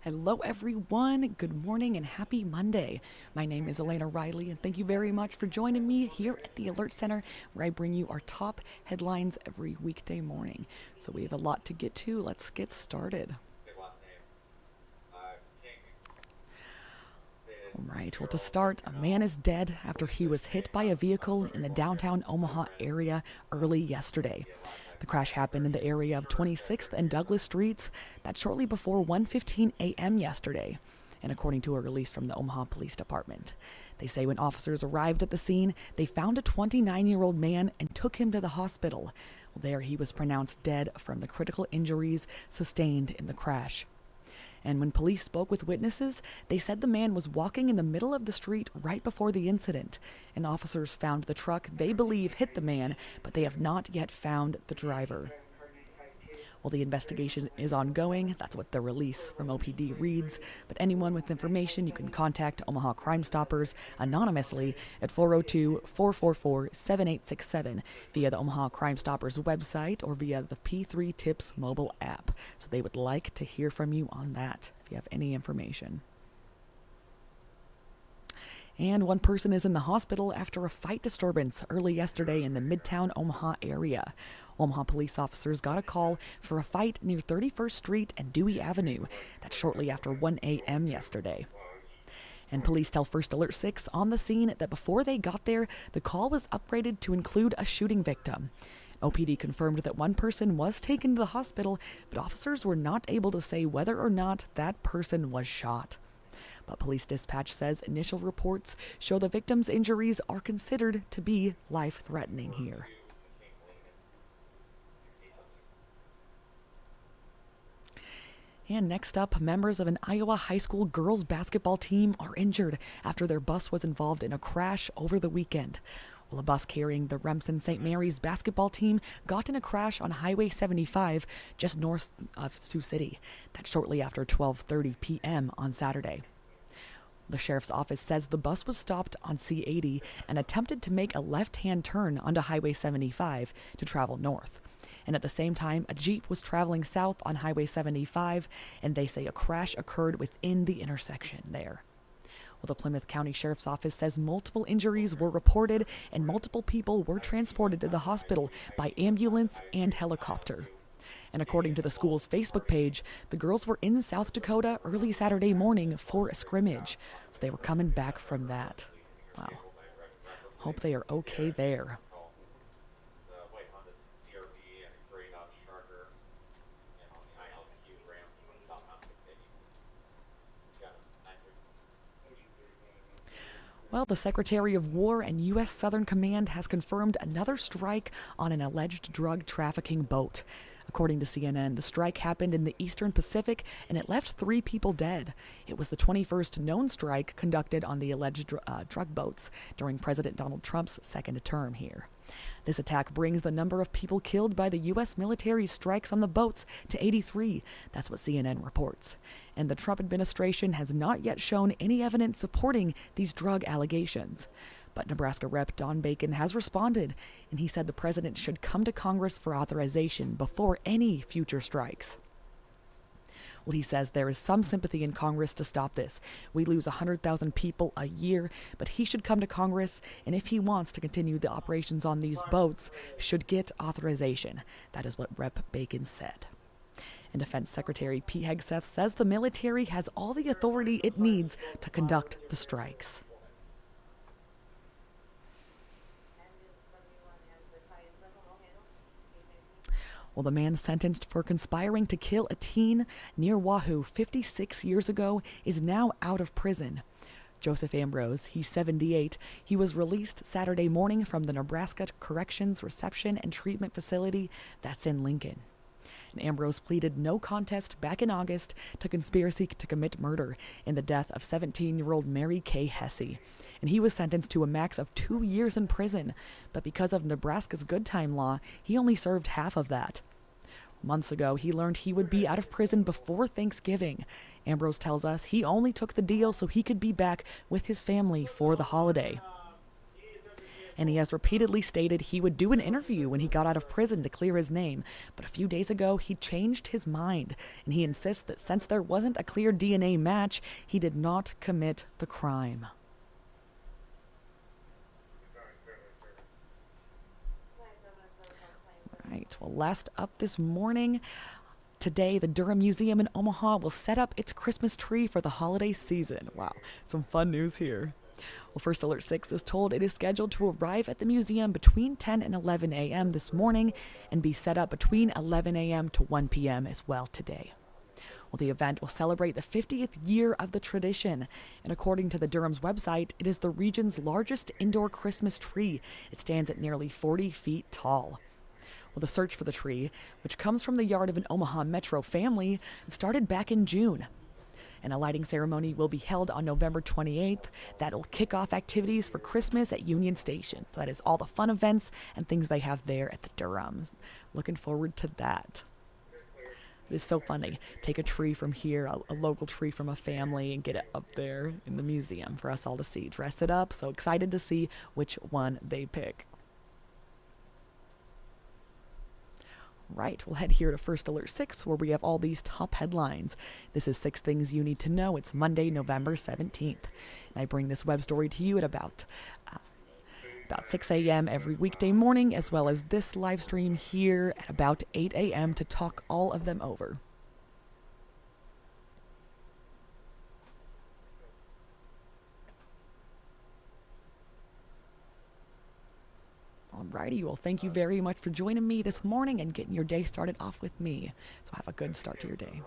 Hello, everyone. Good morning and happy Monday. My name is Elena Riley, and thank you very much for joining me here at the Alert Center, where I bring you our top headlines every weekday morning. So we have a lot to get to. Let's get started. All right, well, to start, a man is dead after he was hit by a vehicle in the downtown Omaha area early yesterday. The crash happened in the area of 26th and Douglas Streets. That's shortly before 1:15 a.m. yesterday, and according to a release from the Omaha Police Department. They say when officers arrived at the scene, they found a 29-year-old man and took him to the hospital. Well, there he was pronounced dead from the critical injuries sustained in the crash. And when police spoke with witnesses, they said the man was walking in the middle of the street right before the incident, and officers found the truck they believe hit the man, but they have not yet found the driver. Well, the investigation is ongoing. That's what the release from OPD reads. But anyone with information, you can contact Omaha Crime Stoppers anonymously at 402-444-7867 via the Omaha Crime Stoppers website or via the P3 Tips mobile app. So they would like to hear from you on that if you have any information. And one person is in the hospital after a fight disturbance early yesterday in the Midtown Omaha area. Omaha police officers got a call for a fight near 31st Street and Dewey Avenue. That's shortly after 1 a.m. yesterday. And police tell First Alert 6 on the scene that before they got there, the call was upgraded to include a shooting victim. OPD confirmed that one person was taken to the hospital, but officers were not able to say whether or not that person was shot. But police dispatch says initial reports show the victim's injuries are considered to be life-threatening here. And next up, members of an Iowa high school girls basketball team are injured after their bus was involved in a crash over the weekend. Well, a bus carrying the Remsen St. Mary's basketball team got in a crash on Highway 75 just north of Sioux City. That's shortly after 12:30 p.m. on Saturday. The sheriff's office says the bus was stopped on C80 and attempted to make a left-hand turn onto Highway 75 to travel north. And at the same time, a Jeep was traveling south on Highway 75, and they say a crash occurred within the intersection there. Well, the Plymouth County Sheriff's Office says multiple injuries were reported and multiple people were transported to the hospital by ambulance and helicopter. And according to the school's Facebook page, the girls were in South Dakota early Saturday morning for a scrimmage, so they were coming back from that. Wow. Hope they are okay there. Well, the Secretary of War and U.S. Southern Command has confirmed another strike on an alleged drug trafficking boat. According to CNN, the strike happened in the Eastern Pacific and it left 3 people dead. It was the 21st known strike conducted on the alleged drug boats during President Donald Trump's second term here. This attack brings the number of people killed by the U.S. military strikes on the boats to 83. That's what CNN reports. And the Trump administration has not yet shown any evidence supporting these drug allegations. But Nebraska Rep. Don Bacon has responded, and he said the president should come to Congress for authorization before any future strikes. Well, he says there is some sympathy in Congress to stop this. We lose 100,000 people a year, but he should come to Congress, and if he wants to continue the operations on these boats, should get authorization. That is what Rep. Bacon said. And Defense Secretary Pete Hegseth says the military has all the authority it needs to conduct the strikes. Well, the man sentenced for conspiring to kill a teen near Wahoo 56 years ago is now out of prison. Joseph Ambrose, he's 78. He was released Saturday morning from the Nebraska Corrections Reception and Treatment Facility that's in Lincoln. And Ambrose pleaded no contest back in August to conspiracy to commit murder in the death of 17-year-old Mary Kay Hesse. And he was sentenced to a max of 2 years in prison, but because of Nebraska's good time law, he only served half of that. Months ago, he learned he would be out of prison before Thanksgiving. Ambrose tells us he only took the deal so he could be back with his family for the holiday. and he has repeatedly stated he would do an interview when he got out of prison to clear his name. But a few days ago, he changed his mind, and he insists that since there wasn't a clear DNA match, he did not commit the crime. Right, well, last up this morning, today, the Durham Museum in Omaha will set up its Christmas tree for the holiday season. Wow, some fun news here. Well, First Alert 6 is told it is scheduled to arrive at the museum between 10 and 11 a.m. this morning and be set up between 11 a.m. to 1 p.m. as well today. Well, the event will celebrate the 50th year of the tradition, and according to the Durham's website, it is the region's largest indoor Christmas tree. It stands at nearly 40 feet tall. Well, the search for the tree, which comes from the yard of an Omaha Metro family, started back in June. And a lighting ceremony will be held on November 28th. That'll kick off activities for Christmas at Union Station. So that is all the fun events and things they have there at the Durham. Looking forward to that. It is so funny. Take a tree from here, a local tree from a family, and get it up there in the museum for us all to see. Dress it up. So excited to see which one they pick. Right, we'll head here to First Alert 6, where we have all these top headlines. This is 6 Things You Need to Know. It's Monday, November 17th. And I bring this web story to you at about 6 a.m. every weekday morning, as well as this live stream here at about 8 a.m. to talk all of them over. Alrighty, well, thank you very much for joining me this morning and getting your day started off with me. So have a good start to your day.